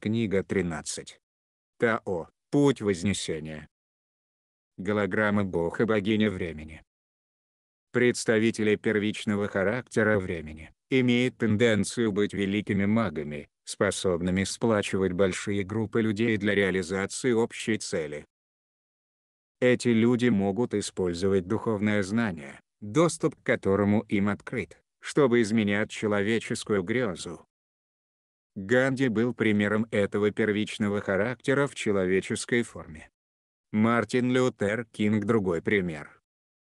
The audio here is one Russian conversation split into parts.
Книга 13. Тао. Путь Вознесения. Голограмма Бог и богиня времени. Представители первичного характера времени имеют тенденцию быть великими магами, способными сплачивать большие группы людей для реализации общей цели. Эти люди могут использовать духовное знание, доступ к которому им открыт, чтобы изменять человеческую грезу. Ганди был примером этого первичного характера в человеческой форме. Мартин Лютер Кинг — другой пример.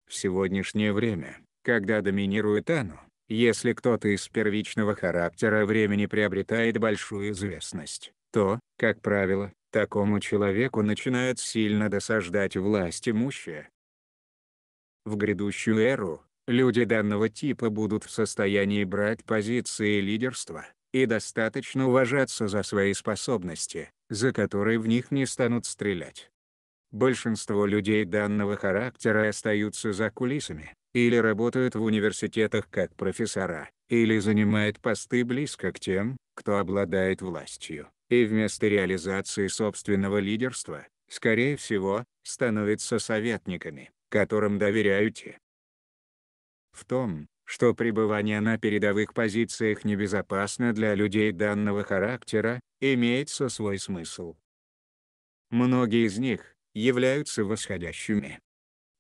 В сегодняшнее время, когда доминирует оно, если кто-то из первичного характера времени приобретает большую известность, то, как правило, такому человеку начинает сильно досаждать власть имущая. В грядущую эру, люди данного типа будут в состоянии брать позиции лидерства и достаточно уважаться за свои способности, за которые в них не станут стрелять. Большинство людей данного характера остаются за кулисами, или работают в университетах как профессора, или занимают посты близко к тем, кто обладает властью, и вместо реализации собственного лидерства, скорее всего, становятся советниками, которым доверяете. В том, что пребывание на передовых позициях небезопасно для людей данного характера, имеется свой смысл. Многие из них являются восходящими.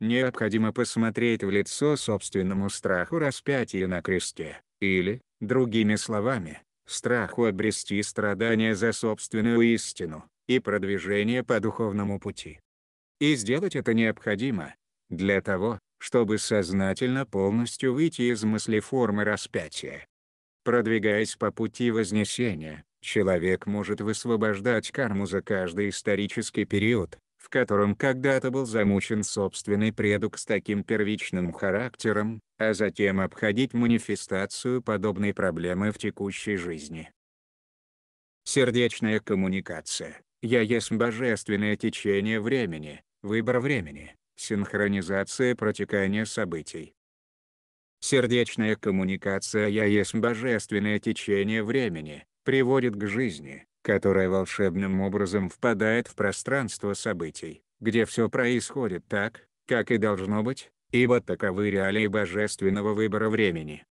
Необходимо посмотреть в лицо собственному страху распятия на кресте, или, другими словами, страху обрести страдания за собственную истину и продвижение по духовному пути. И сделать это необходимо для того, чтобы сознательно полностью выйти из мыслеформы распятия. Продвигаясь по пути Вознесения, человек может высвобождать карму за каждый исторический период, в котором когда-то был замучен собственный предок с таким первичным характером, а затем обходить манифестацию подобной проблемы в текущей жизни. Сердечная коммуникация. Я есть божественное течение времени, выбор времени, синхронизация протекания событий. Сердечная коммуникация «Я есть божественное течение времени» приводит к жизни, которая волшебным образом впадает в пространство событий, где все происходит так, как и должно быть, ибо таковы реалии божественного выбора времени.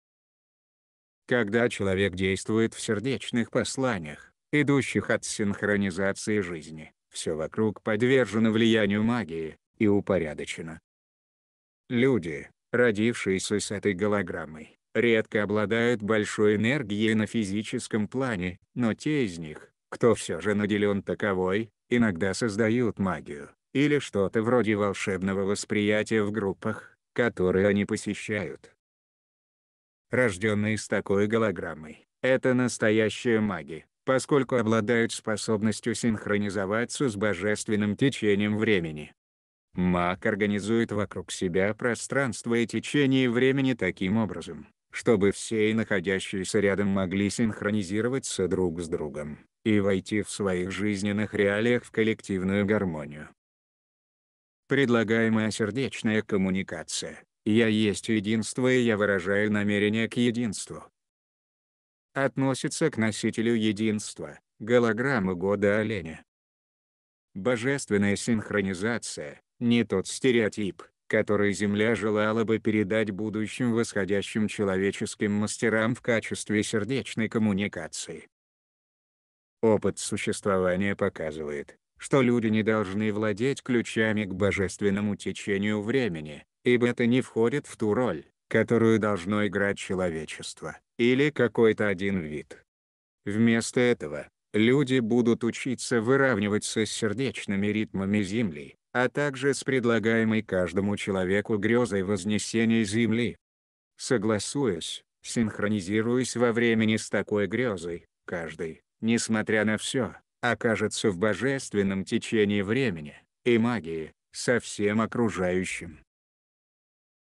Когда человек действует в сердечных посланиях, идущих от синхронизации жизни, все вокруг подвержено влиянию магии и упорядочено. Люди, родившиеся с этой голограммой, редко обладают большой энергией на физическом плане, но те из них, кто все же наделен таковой, иногда создают магию, или что-то вроде волшебного восприятия в группах, которые они посещают. Рожденные с такой голограммой — это настоящие маги, поскольку обладают способностью синхронизоваться с божественным течением времени. Маг организует вокруг себя пространство и течение времени таким образом, чтобы все находящиеся рядом могли синхронизироваться друг с другом и войти в своих жизненных реалиях в коллективную гармонию. Предлагаемая сердечная коммуникация «Я есть единство и я выражаю намерение к единству» относится к носителю единства, голограммы года оленя. Божественная синхронизация — не тот стереотип, который Земля желала бы передать будущим восходящим человеческим мастерам в качестве сердечной коммуникации. Опыт существования показывает, что люди не должны владеть ключами к божественному течению времени, ибо это не входит в ту роль, которую должно играть человечество, или какой-то один вид. Вместо этого, люди будут учиться выравниваться с сердечными ритмами Земли, а также с предлагаемой каждому человеку грезой вознесения Земли. Согласуясь, синхронизируясь во времени с такой грезой, каждый, несмотря на все, окажется в божественном течении времени и магии, со всем окружающим.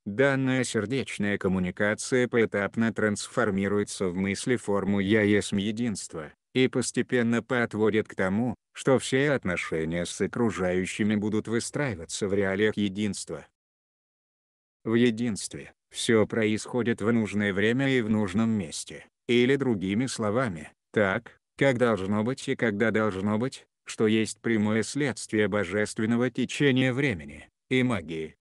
Данная сердечная коммуникация поэтапно трансформируется в мыслеформу «Я есть единство» и постепенно подводит к тому, что все отношения с окружающими будут выстраиваться в реалиях единства. В единстве все происходит в нужное время и в нужном месте, или другими словами, так, как должно быть и когда должно быть, что есть прямое следствие божественного течения времени и магии.